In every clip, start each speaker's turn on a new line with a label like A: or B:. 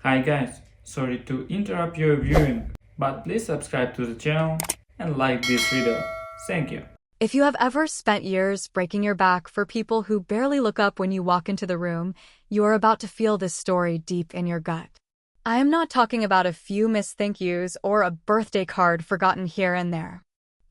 A: Hi guys, sorry to interrupt your viewing, but please subscribe to the channel and like this video. Thank you.
B: If you have ever spent years breaking your back for people who barely look up when you walk into the room, you are about to feel this story deep in your gut. I am not talking about a few missed thank yous or a birthday card forgotten here and there.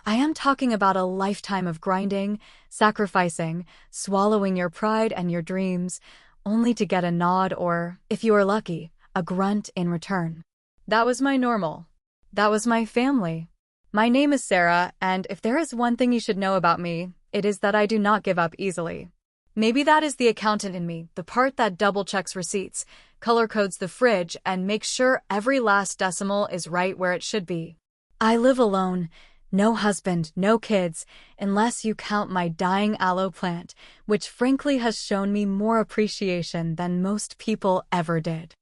B: I am talking about a lifetime of grinding, sacrificing, swallowing your pride and your dreams, only to get a nod or, if you are lucky, a grunt in return. That was my normal. That was my family. My name is Sarah, and if there is one thing you should know about me, it is that I do not give up easily. Maybe that is the accountant in me, the part that double-checks receipts, color-codes the fridge, and makes sure every last decimal is right where it should be. I live alone, no husband, no kids, unless you count my dying aloe plant, which frankly has shown me more appreciation than most people ever did.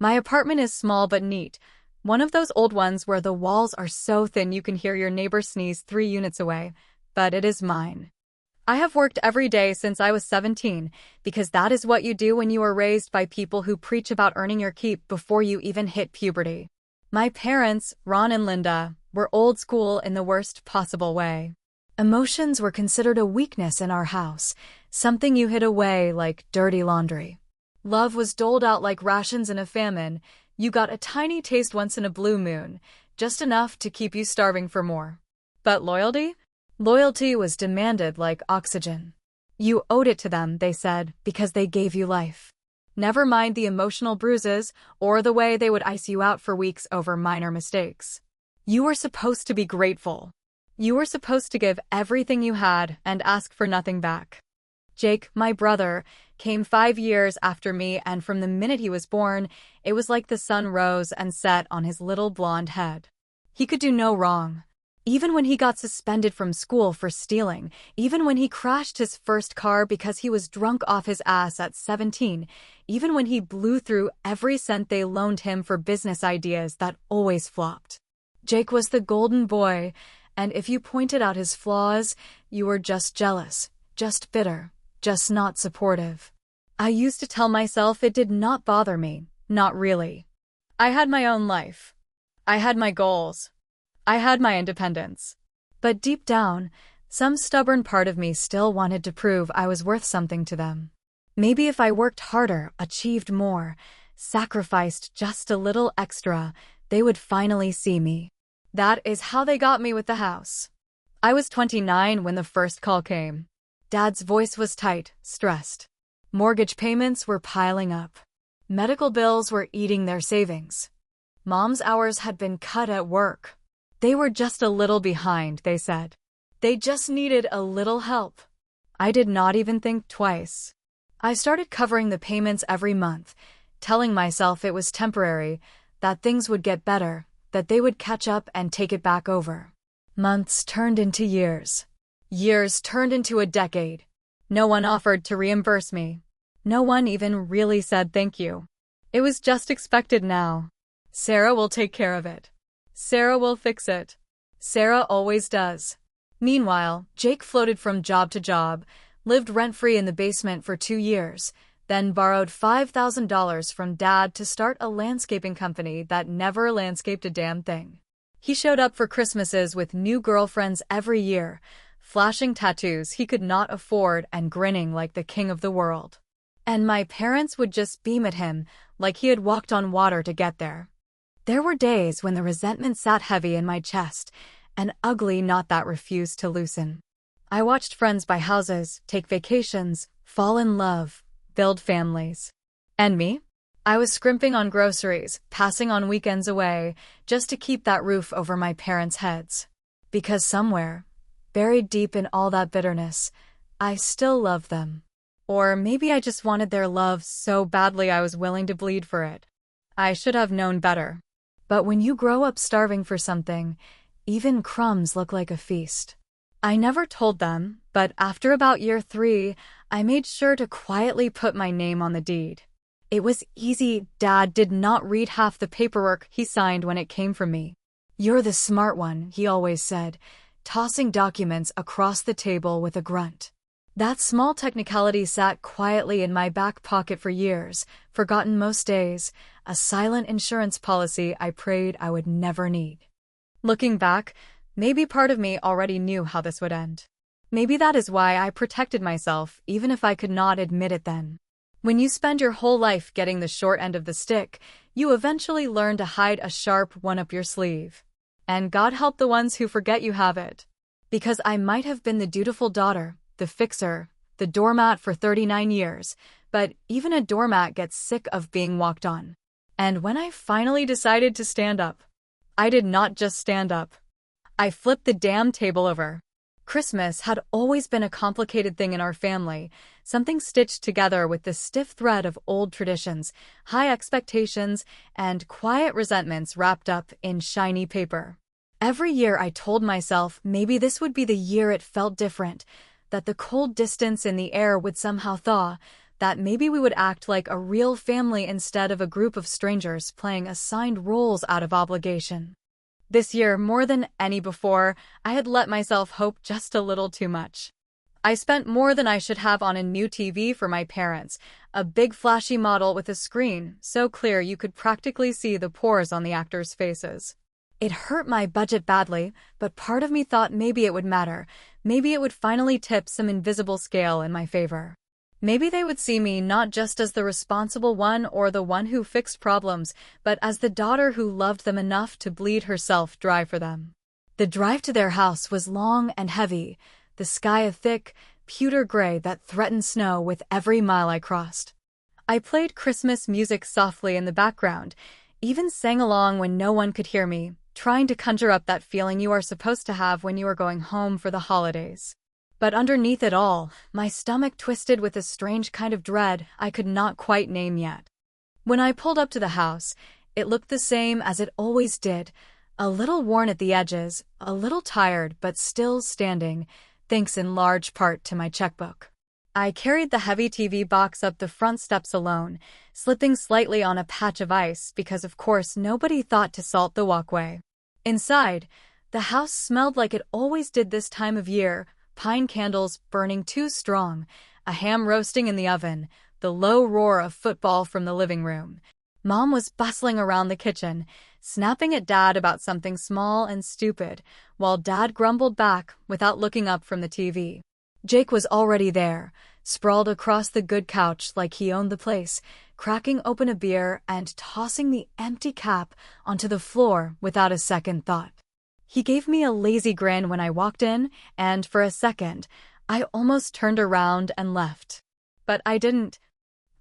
B: My apartment is small but neat, one of those old ones where the walls are so thin you can hear your neighbor sneeze 3 units away, but it is mine. I have worked every day since I was 17, because that is what you do when you are raised by people who preach about earning your keep before you even hit puberty. My parents, Ron and Linda, were old school in the worst possible way. Emotions were considered a weakness in our house, something you hid away like dirty laundry. Love was doled out like rations in a famine. You got a tiny taste once in a blue moon, just enough to keep you starving for more. But loyalty? Loyalty was demanded like oxygen. You owed it to them, they said, because they gave you life. Never mind the emotional bruises or the way they would ice you out for weeks over minor mistakes. You were supposed to be grateful. You were supposed to give everything you had and ask for nothing back. Jake, my brother, came 5 years after me, and from the minute he was born, it was like the sun rose and set on his little blonde head. He could do no wrong. Even when he got suspended from school for stealing, even when he crashed his first car because he was drunk off his ass at 17, even when he blew through every cent they loaned him for business ideas that always flopped. Jake was the golden boy, and if you pointed out his flaws, you were just jealous, just bitter, just not supportive. I used to tell myself it did not bother me, not really. I had my own life. I had my goals. I had my independence. But deep down, some stubborn part of me still wanted to prove I was worth something to them. Maybe if I worked harder, achieved more, sacrificed just a little extra, they would finally see me. That is how they got me with the house. I was 29 when the first call came. Dad's voice was tight, stressed. Mortgage payments were piling up. Medical bills were eating their savings. Mom's hours had been cut at work. They were just a little behind, they said. They just needed a little help. I did not even think twice. I started covering the payments every month, telling myself it was temporary, that things would get better, that they would catch up and take it back over. Months turned into years. Years turned into a decade. No one offered to reimburse me. No one even really said thank you. It was just expected now. Sarah will take care of it. Sarah will fix it. Sarah always does. Meanwhile, Jake floated from job to job, lived rent-free in the basement for 2 years, then borrowed $5,000 from Dad to start a landscaping company that never landscaped a damn thing. He showed up for Christmases with new girlfriends every year, flashing tattoos he could not afford and grinning like the king of the world. And my parents would just beam at him like he had walked on water to get there. There were days when the resentment sat heavy in my chest, an ugly knot that refused to loosen. I watched friends buy houses, take vacations, fall in love, build families. And me? I was scrimping on groceries, passing on weekends away, just to keep that roof over my parents' heads. Because somewhere, buried deep in all that bitterness, I still loved them. Or maybe I just wanted their love so badly I was willing to bleed for it. I should have known better. But when you grow up starving for something, even crumbs look like a feast. I never told them, but after about year 3, I made sure to quietly put my name on the deed. It was easy. Dad did not read half the paperwork he signed when it came from me. "You're the smart one," he always said, tossing documents across the table with a grunt. That small technicality sat quietly in my back pocket for years, forgotten most days, a silent insurance policy I prayed I would never need. Looking back, maybe part of me already knew how this would end. Maybe that is why I protected myself, even if I could not admit it then. When you spend your whole life getting the short end of the stick, you eventually learn to hide a sharp one up your sleeve. And God help the ones who forget you have it. Because I might have been the dutiful daughter, the fixer, the doormat for 39 years, but even a doormat gets sick of being walked on. And when I finally decided to stand up, I did not just stand up. I flipped the damn table over. Christmas had always been a complicated thing in our family, something stitched together with the stiff thread of old traditions, high expectations, and quiet resentments wrapped up in shiny paper. Every year I told myself maybe this would be the year it felt different, that the cold distance in the air would somehow thaw, that maybe we would act like a real family instead of a group of strangers playing assigned roles out of obligation. This year, more than any before, I had let myself hope just a little too much. I spent more than I should have on a new TV for my parents, a big flashy model with a screen so clear you could practically see the pores on the actors' faces. It hurt my budget badly, but part of me thought maybe it would matter. Maybe it would finally tip some invisible scale in my favor. Maybe they would see me not just as the responsible one or the one who fixed problems, but as the daughter who loved them enough to bleed herself dry for them. The drive to their house was long and heavy, the sky a thick, pewter gray that threatened snow with every mile I crossed. I played Christmas music softly in the background, even sang along when no one could hear me, trying to conjure up that feeling you are supposed to have when you are going home for the holidays. But underneath it all, my stomach twisted with a strange kind of dread I could not quite name yet. When I pulled up to the house, it looked the same as it always did, a little worn at the edges, a little tired but still standing, thanks in large part to my checkbook. I carried the heavy TV box up the front steps alone, slipping slightly on a patch of ice because of course nobody thought to salt the walkway. Inside, the house smelled like it always did this time of year, pine candles burning too strong, a ham roasting in the oven, the low roar of football from the living room. Mom was bustling around the kitchen, snapping at Dad about something small and stupid, while Dad grumbled back without looking up from the TV. Jake was already there, sprawled across the good couch like he owned the place, cracking open a beer and tossing the empty cap onto the floor without a second thought. He gave me a lazy grin when I walked in, and for a second, I almost turned around and left. But I didn't.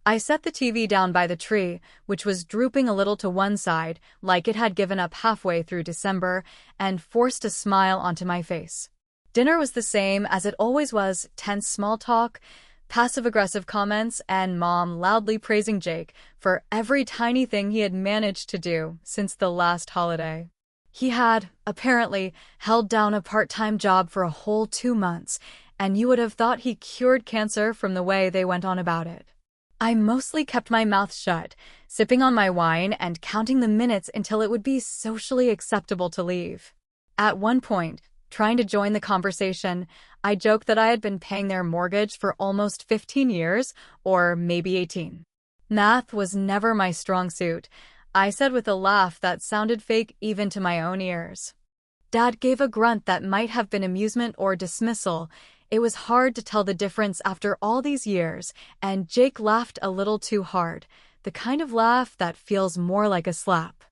B: I set the TV down by the tree, which was drooping a little to one side, like it had given up halfway through December, and forced a smile onto my face. Dinner was the same as it always was, tense small talk, passive-aggressive comments, and Mom loudly praising Jake for every tiny thing he had managed to do since the last holiday. He had, apparently, held down a part-time job for a whole 2 months, and you would have thought he cured cancer from the way they went on about it. I mostly kept my mouth shut, sipping on my wine and counting the minutes until it would be socially acceptable to leave. At one point, trying to join the conversation, I joked that I had been paying their mortgage for almost 15 years, or maybe 18. Math was never my strong suit, I said with a laugh that sounded fake even to my own ears. Dad gave a grunt that might have been amusement or dismissal. It was hard to tell the difference after all these years, and Jake laughed a little too hard, the kind of laugh that feels more like a slap.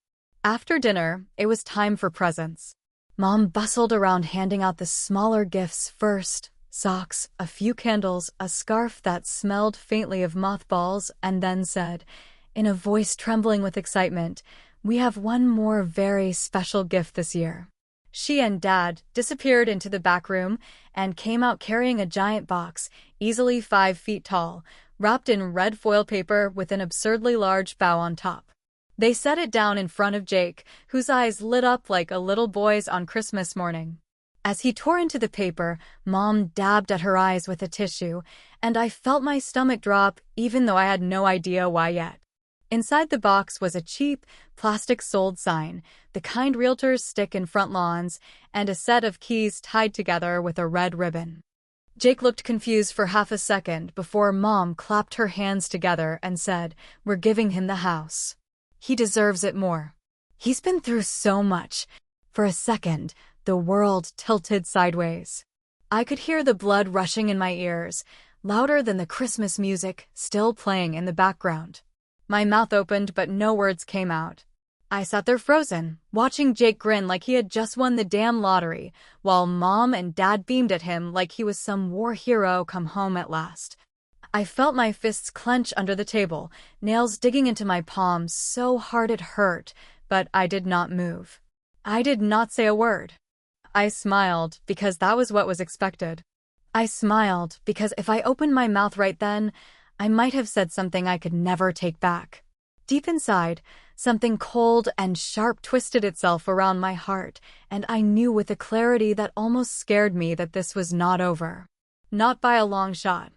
B: After dinner, it was time for presents. Mom bustled around handing out the smaller gifts first, socks, a few candles, a scarf that smelled faintly of mothballs, and then said, in a voice trembling with excitement, "We have one more very special gift this year." She and Dad disappeared into the back room and came out carrying a giant box, easily 5 feet tall, wrapped in red foil paper with an absurdly large bow on top. They set it down in front of Jake, whose eyes lit up like a little boy's on Christmas morning. As he tore into the paper, Mom dabbed at her eyes with a tissue, and I felt my stomach drop even though I had no idea why yet. Inside the box was a cheap, plastic sold sign, the kind realtors stick in front lawns, and a set of keys tied together with a red ribbon. Jake looked confused for half a second before Mom clapped her hands together and said, "We're giving him the house. He deserves it more. He's been through so much." For a second, the world tilted sideways. I could hear the blood rushing in my ears, louder than the Christmas music still playing in the background. My mouth opened, but no words came out. I sat there frozen, watching Jake grin like he had just won the damn lottery, while Mom and Dad beamed at him like he was some war hero come home at last. I felt my fists clench under the table, nails digging into my palms so hard it hurt, but I did not move. I did not say a word. I smiled because that was what was expected. I smiled because if I opened my mouth right then, I might have said something I could never take back. Deep inside, something cold and sharp twisted itself around my heart, and I knew with a clarity that almost scared me that this was not over. Not by a long shot.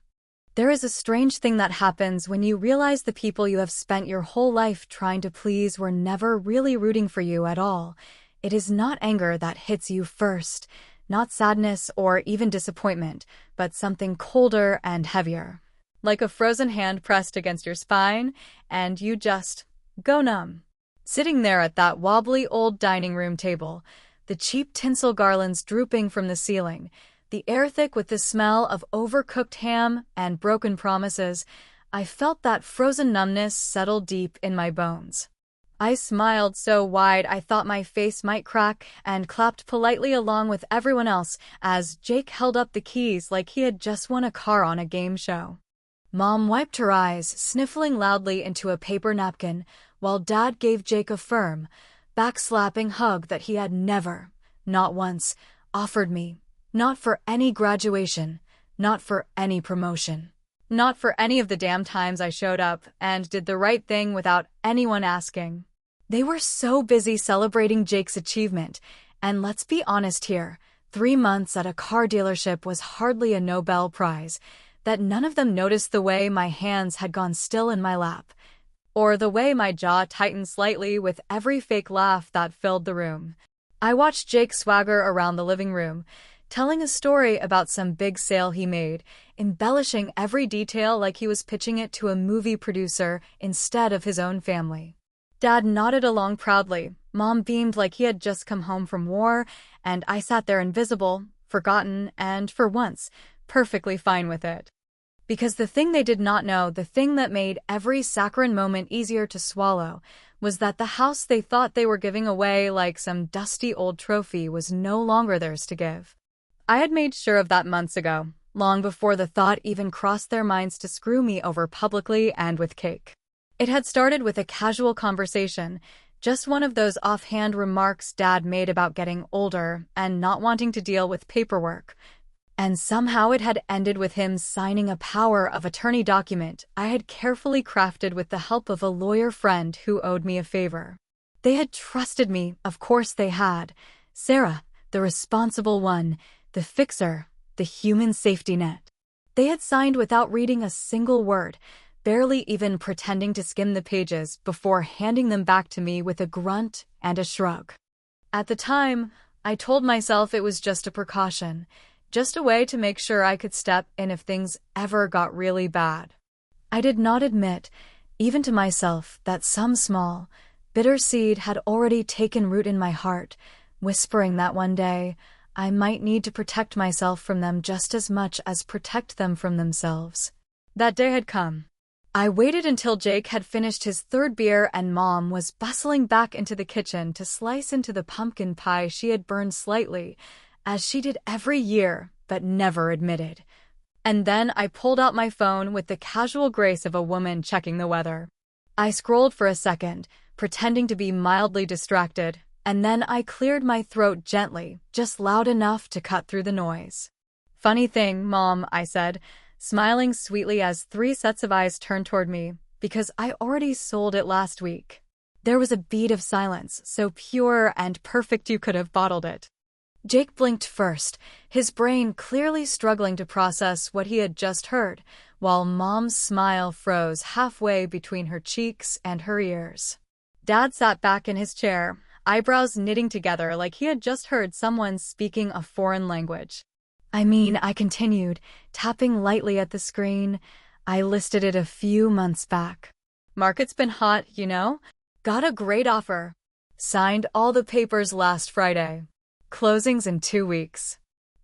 B: There is a strange thing that happens when you realize the people you have spent your whole life trying to please were never really rooting for you at all. It is not anger that hits you first, not sadness or even disappointment, but something colder and heavier. Like a frozen hand pressed against your spine, and you just go numb. Sitting there at that wobbly old dining room table, the cheap tinsel garlands drooping from the ceiling, the air thick with the smell of overcooked ham and broken promises, I felt that frozen numbness settle deep in my bones. I smiled so wide I thought my face might crack and clapped politely along with everyone else as Jake held up the keys like he had just won a car on a game show. Mom wiped her eyes, sniffling loudly into a paper napkin, while Dad gave Jake a firm, backslapping hug that he had never, not once, offered me. Not for any graduation, not for any promotion. Not for any of the damn times I showed up and did the right thing without anyone asking. They were so busy celebrating Jake's achievement, and let's be honest here, 3 months at a car dealership was hardly a Nobel Prize, that none of them noticed the way my hands had gone still in my lap, or the way my jaw tightened slightly with every fake laugh that filled the room. I watched Jake swagger around the living room, telling a story about some big sale he made, embellishing every detail like he was pitching it to a movie producer instead of his own family. Dad nodded along proudly, Mom beamed like he had just come home from war, and I sat there invisible, forgotten, and, for once, perfectly fine with it. Because the thing they did not know, the thing that made every saccharine moment easier to swallow, was that the house they thought they were giving away like some dusty old trophy was no longer theirs to give. I had made sure of that months ago, long before the thought even crossed their minds to screw me over publicly and with cake. It had started with a casual conversation, just one of those offhand remarks Dad made about getting older and not wanting to deal with paperwork. And somehow it had ended with him signing a power of attorney document I had carefully crafted with the help of a lawyer friend who owed me a favor. They had trusted me, of course they had. Sarah, the responsible one, the fixer, the human safety net. They had signed without reading a single word, barely even pretending to skim the pages before handing them back to me with a grunt and a shrug. At the time, I told myself it was just a precaution, just a way to make sure I could step in if things ever got really bad. I did not admit, even to myself, that some small, bitter seed had already taken root in my heart, whispering that one day I might need to protect myself from them just as much as protect them from themselves. That day had come. I waited until Jake had finished his 3rd beer and Mom was bustling back into the kitchen to slice into the pumpkin pie she had burned slightly, as she did every year, but never admitted. And then I pulled out my phone with the casual grace of a woman checking the weather. I scrolled for a second, pretending to be mildly distracted, and then I cleared my throat gently, just loud enough to cut through the noise. "Funny thing, Mom," I said, smiling sweetly as 3 sets of eyes turned toward me, because I already sold it last week. There was a bead of silence, so pure and perfect you could have bottled it. Jake blinked first, his brain clearly struggling to process what he had just heard, while Mom's smile froze halfway between her cheeks and her ears. Dad sat back in his chair, eyebrows knitting together like he had just heard someone speaking a foreign language. I continued, tapping lightly at the screen. I listed it a few months back. Market's been hot, you know? Got a great offer. Signed all the papers last Friday. Closing's in 2 weeks.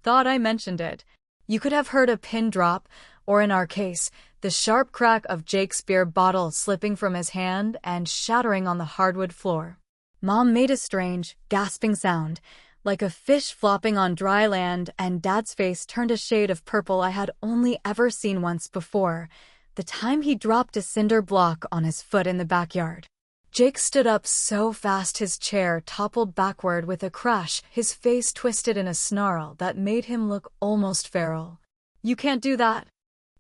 B: Thought I mentioned it. You could have heard a pin drop, or in our case, the sharp crack of Jake's beer bottle slipping from his hand and shattering on the hardwood floor. Mom made a strange, gasping sound, like a fish flopping on dry land, and Dad's face turned a shade of purple I had only ever seen once before, the time he dropped a cinder block on his foot in the backyard. Jake stood up so fast his chair toppled backward with a crash, his face twisted in a snarl that made him look almost feral. "You can't do that,"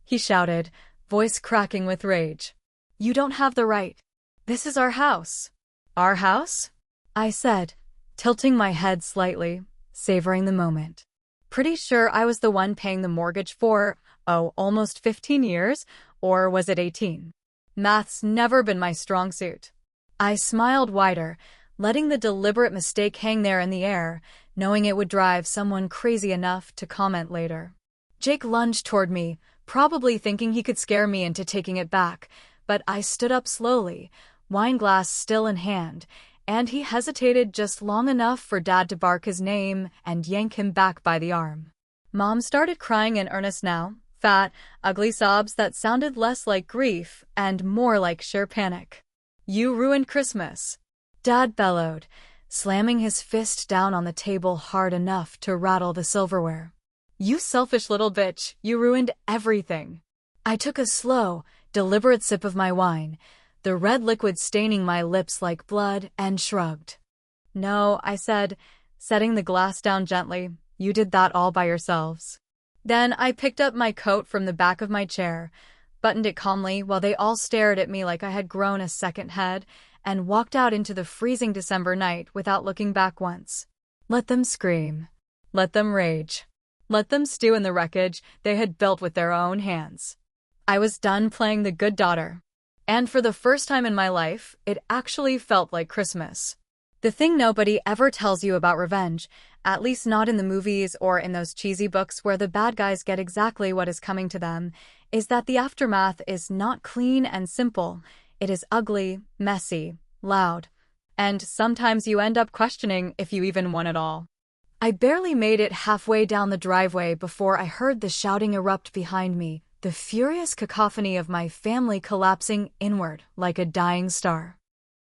B: he shouted, voice cracking with rage. "You don't have the right. This is our house." "Our house?" I said, tilting my head slightly, savoring the moment. Pretty sure I was the one paying the mortgage for, almost 15 years, or was it 18? Math's never been my strong suit. I smiled wider, letting the deliberate mistake hang there in the air, knowing it would drive someone crazy enough to comment later. Jake lunged toward me, probably thinking he could scare me into taking it back, but I stood up slowly, wine glass still in hand, and he hesitated just long enough for Dad to bark his name and yank him back by the arm. Mom started crying in earnest now, fat, ugly sobs that sounded less like grief and more like sheer panic. "You ruined Christmas," Dad bellowed, slamming his fist down on the table hard enough to rattle the silverware. "You selfish little bitch, you ruined everything." I took a slow, deliberate sip of my wine, the red liquid staining my lips like blood, and shrugged. "No," I said, setting the glass down gently, "you did that all by yourselves." Then I picked up my coat from the back of my chair, buttoned it calmly while they all stared at me like I had grown a second head, and walked out into the freezing December night without looking back once. Let them scream. Let them rage. Let them stew in the wreckage they had built with their own hands. I was done playing the good daughter. And for the first time in my life, it actually felt like Christmas. The thing nobody ever tells you about revenge, at least not in the movies or in those cheesy books where the bad guys get exactly what is coming to them, is that the aftermath is not clean and simple. It is ugly, messy, loud, and sometimes you end up questioning if you even won it all. I barely made it halfway down the driveway before I heard the shouting erupt behind me, the furious cacophony of my family collapsing inward like a dying star.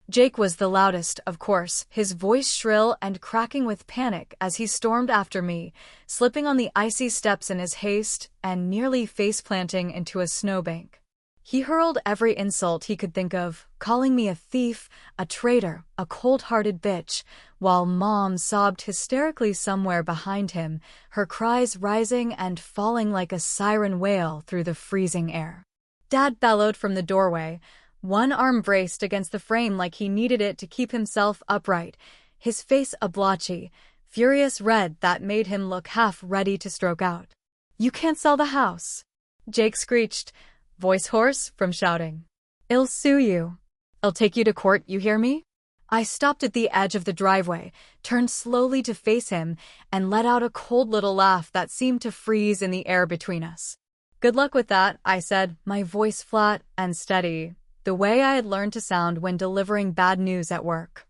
B: Jake was the loudest, of course, his voice shrill and cracking with panic as he stormed after me, slipping on the icy steps in his haste and nearly face-planting into a snowbank. He hurled every insult he could think of, calling me a thief, a traitor, a cold-hearted bitch, while Mom sobbed hysterically somewhere behind him, her cries rising and falling like a siren wail through the freezing air. Dad bellowed from the doorway, one arm braced against the frame like he needed it to keep himself upright, his face a blotchy, furious red that made him look half ready to stroke out. "You can't sell the house," Jake screeched, voice hoarse from shouting. "I'll sue you. I'll take you to court, you hear me?" I stopped at the edge of the driveway, turned slowly to face him, and let out a cold little laugh that seemed to freeze in the air between us. "Good luck with that," I said, my voice flat and steady, the way I had learned to sound when delivering bad news at work.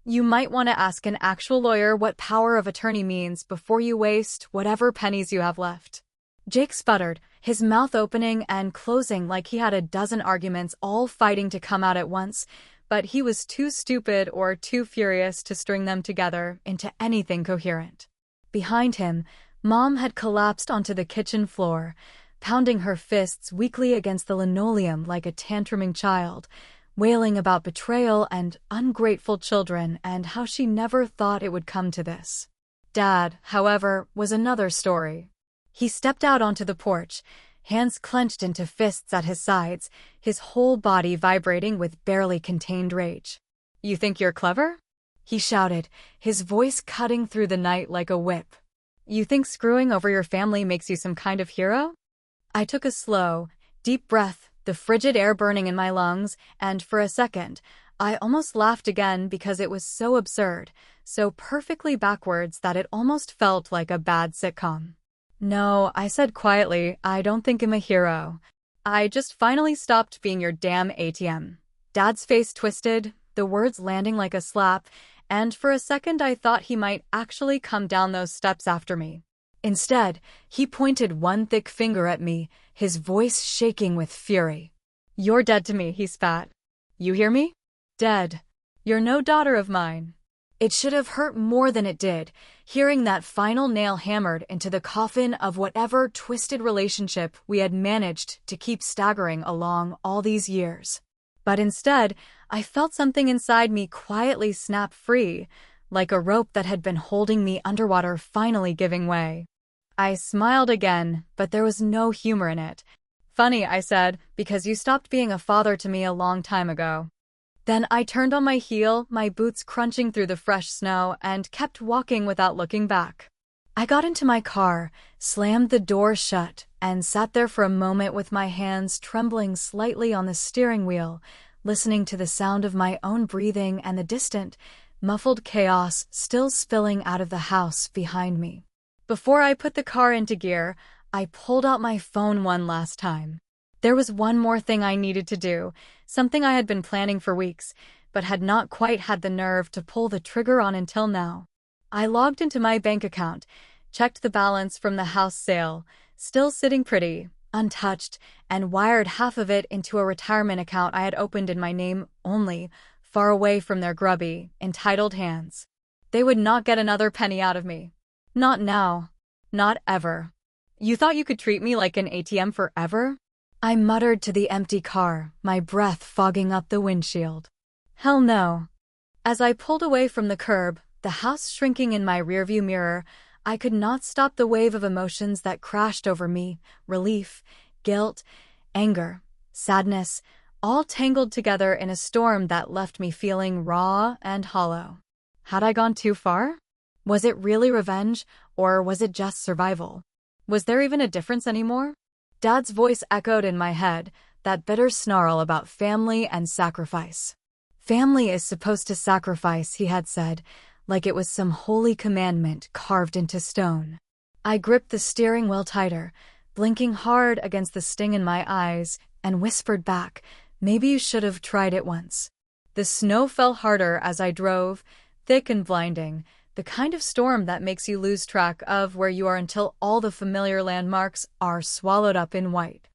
B: "You might want to ask an actual lawyer what power of attorney means before you waste whatever pennies you have left." Jake sputtered, his mouth opening and closing like he had a dozen arguments all fighting to come out at once, but he was too stupid or too furious to string them together into anything coherent. Behind him, Mom had collapsed onto the kitchen floor, pounding her fists weakly against the linoleum like a tantruming child, wailing about betrayal and ungrateful children and how she never thought it would come to this. Dad, however, was another story. He stepped out onto the porch, hands clenched into fists at his sides, his whole body vibrating with barely contained rage. "You think you're clever?" he shouted, his voice cutting through the night like a whip. "You think screwing over your family makes you some kind of hero?" I took a slow, deep breath, the frigid air burning in my lungs, and for a second, I almost laughed again because it was so absurd, so perfectly backwards that it almost felt like a bad sitcom. No, I said quietly, I don't think I'm a hero. I just finally stopped being your damn ATM. Dad's face twisted, the words landing like a slap, and for a second I thought he might actually come down those steps after me. Instead, he pointed one thick finger at me, his voice shaking with fury. You're dead to me, he spat. You hear me? Dead. You're no daughter of mine. It should have hurt more than it did, hearing that final nail hammered into the coffin of whatever twisted relationship we had managed to keep staggering along all these years. But instead, I felt something inside me quietly snap free, like a rope that had been holding me underwater finally giving way. I smiled again, but there was no humor in it. Funny, I said, because you stopped being a father to me a long time ago. Then I turned on my heel, my boots crunching through the fresh snow, and kept walking without looking back. I got into my car, slammed the door shut, and sat there for a moment with my hands trembling slightly on the steering wheel, listening to the sound of my own breathing and the distant, muffled chaos still spilling out of the house behind me. Before I put the car into gear, I pulled out my phone one last time. There was one more thing I needed to do, something I had been planning for weeks, but had not quite had the nerve to pull the trigger on until now. I logged into my bank account, checked the balance from the house sale, still sitting pretty, untouched, and wired half of it into a retirement account I had opened in my name only, far away from their grubby, entitled hands. They would not get another penny out of me. Not now. Not ever. You thought you could treat me like an ATM forever? I muttered to the empty car, my breath fogging up the windshield. Hell no. As I pulled away from the curb, the house shrinking in my rearview mirror, I could not stop the wave of emotions that crashed over me, relief, guilt, anger, sadness, all tangled together in a storm that left me feeling raw and hollow. Had I gone too far? Was it really revenge, or was it just survival? Was there even a difference anymore? Dad's voice echoed in my head, that bitter snarl about family and sacrifice. Family is supposed to sacrifice, he had said, like it was some holy commandment carved into stone. I gripped the steering wheel tighter, blinking hard against the sting in my eyes, and whispered back, maybe you should have tried it once. The snow fell harder as I drove, thick and blinding, the kind of storm that makes you lose track of where you are until all the familiar landmarks are swallowed up in white.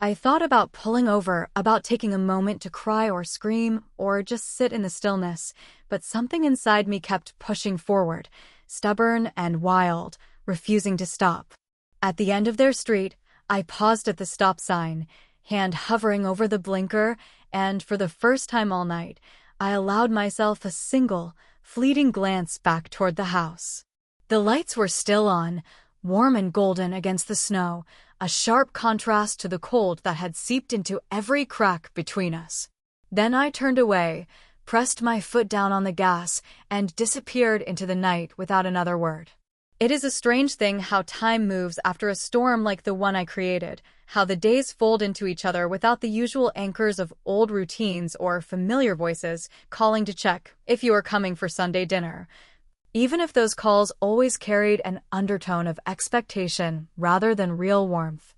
B: I thought about pulling over, about taking a moment to cry or scream, or just sit in the stillness, but something inside me kept pushing forward, stubborn and wild, refusing to stop. At the end of their street, I paused at the stop sign, hand hovering over the blinker, and for the first time all night, I allowed myself a single, fleeting glance back toward the house. The lights were still on, warm and golden against the snow, a sharp contrast to the cold that had seeped into every crack between us. Then I turned away, pressed my foot down on the gas, and disappeared into the night without another word. It is a strange thing how time moves after a storm like the one I created, how the days fold into each other without the usual anchors of old routines or familiar voices calling to check if you are coming for Sunday dinner, even if those calls always carried an undertone of expectation rather than real warmth.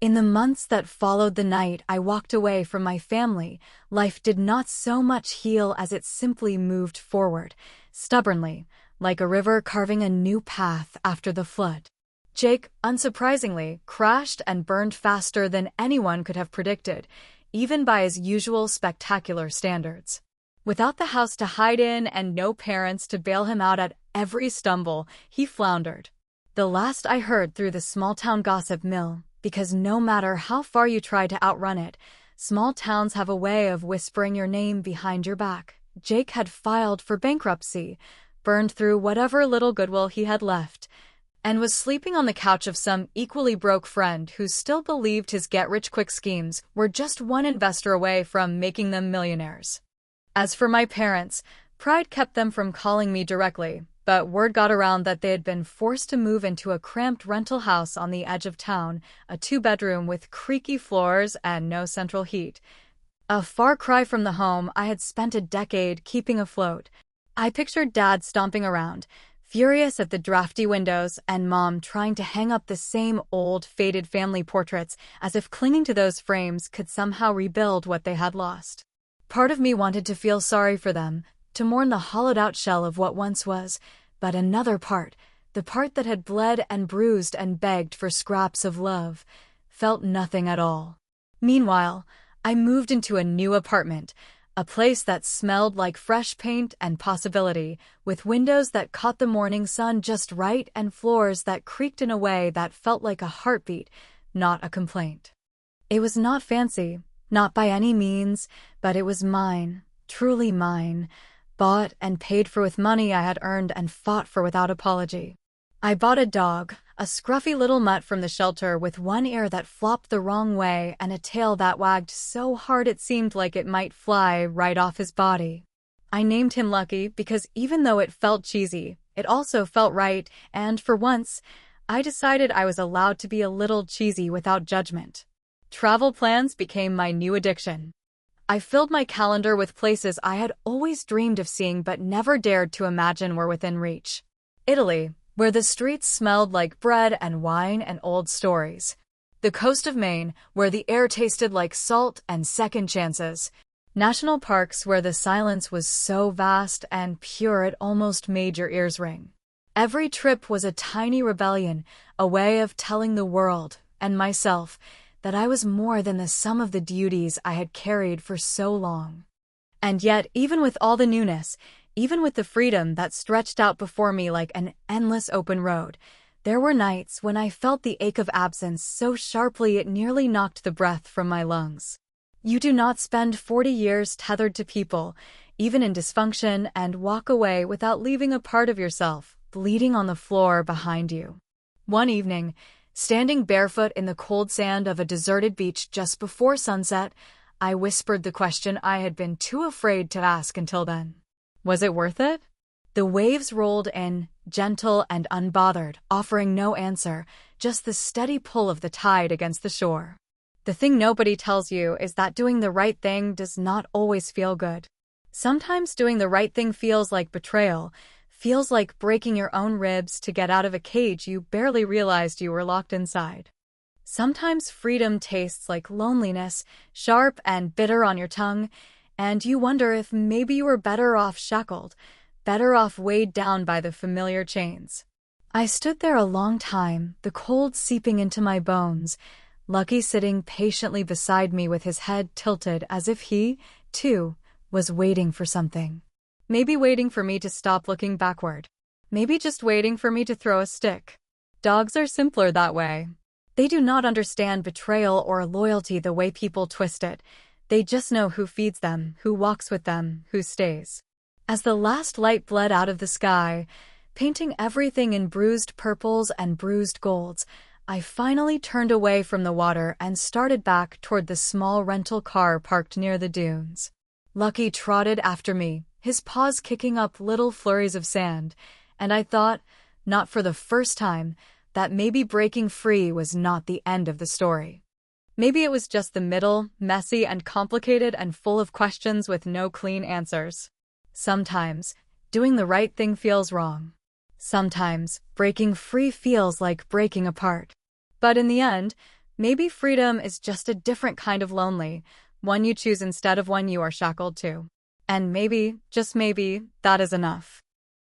B: In the months that followed the night I walked away from my family, life did not so much heal as it simply moved forward, stubbornly, like a river carving a new path after the flood. Jake, unsurprisingly, crashed and burned faster than anyone could have predicted, even by his usual spectacular standards. Without the house to hide in and no parents to bail him out at every stumble, he floundered. The last I heard through the small-town gossip mill, because no matter how far you try to outrun it, small towns have a way of whispering your name behind your back. Jake had filed for bankruptcy, burned through whatever little goodwill he had left, and was sleeping on the couch of some equally broke friend who still believed his get-rich-quick schemes were just one investor away from making them millionaires. As for my parents, pride kept them from calling me directly, but word got around that they had been forced to move into a cramped rental house on the edge of town, a 2-bedroom with creaky floors and no central heat. A far cry from the home I had spent a decade keeping afloat. I pictured Dad stomping around, Furious at the drafty windows and Mom trying to hang up the same old, faded family portraits as if clinging to those frames could somehow rebuild what they had lost. Part of me wanted to feel sorry for them, to mourn the hollowed-out shell of what once was, but another part, the part that had bled and bruised and begged for scraps of love, felt nothing at all. Meanwhile, I moved into a new apartment, a place that smelled like fresh paint and possibility, with windows that caught the morning sun just right and floors that creaked in a way that felt like a heartbeat, not a complaint. It was not fancy, not by any means, but it was mine, truly mine, bought and paid for with money I had earned and fought for without apology. I bought a dog, a scruffy little mutt from the shelter with one ear that flopped the wrong way and a tail that wagged so hard it seemed like it might fly right off his body. I named him Lucky because even though it felt cheesy, it also felt right, and for once, I decided I was allowed to be a little cheesy without judgment. Travel plans became my new addiction. I filled my calendar with places I had always dreamed of seeing but never dared to imagine were within reach. Italy, where the streets smelled like bread and wine and old stories. The coast of Maine, where the air tasted like salt and second chances. National parks where the silence was so vast and pure it almost made your ears ring. Every trip was a tiny rebellion, a way of telling the world, and myself, that I was more than the sum of the duties I had carried for so long. And yet, even with all the newness, even with the freedom that stretched out before me like an endless open road, there were nights when I felt the ache of absence so sharply it nearly knocked the breath from my lungs. You do not spend 40 years tethered to people, even in dysfunction, and walk away without leaving a part of yourself bleeding on the floor behind you. One evening, standing barefoot in the cold sand of a deserted beach just before sunset, I whispered the question I had been too afraid to ask until then. Was it worth it? The waves rolled in, gentle and unbothered, offering no answer, just the steady pull of the tide against the shore. The thing nobody tells you is that doing the right thing does not always feel good. Sometimes doing the right thing feels like betrayal, feels like breaking your own ribs to get out of a cage you barely realized you were locked inside. Sometimes freedom tastes like loneliness, sharp and bitter on your tongue, and you wonder if maybe you were better off shackled, better off weighed down by the familiar chains. I stood there a long time, the cold seeping into my bones, Lucky sitting patiently beside me with his head tilted as if he, too, was waiting for something. Maybe waiting for me to stop looking backward. Maybe just waiting for me to throw a stick. Dogs are simpler that way. They do not understand betrayal or loyalty the way people twist it. They just know who feeds them, who walks with them, who stays. As the last light bled out of the sky, painting everything in bruised purples and bruised golds, I finally turned away from the water and started back toward the small rental car parked near the dunes. Lucky trotted after me, his paws kicking up little flurries of sand, and I thought, not for the first time, that maybe breaking free was not the end of the story. Maybe it was just the middle, messy and complicated and full of questions with no clean answers. Sometimes, doing the right thing feels wrong. Sometimes, breaking free feels like breaking apart. But in the end, maybe freedom is just a different kind of lonely, one you choose instead of one you are shackled to. And maybe, just maybe, that is enough.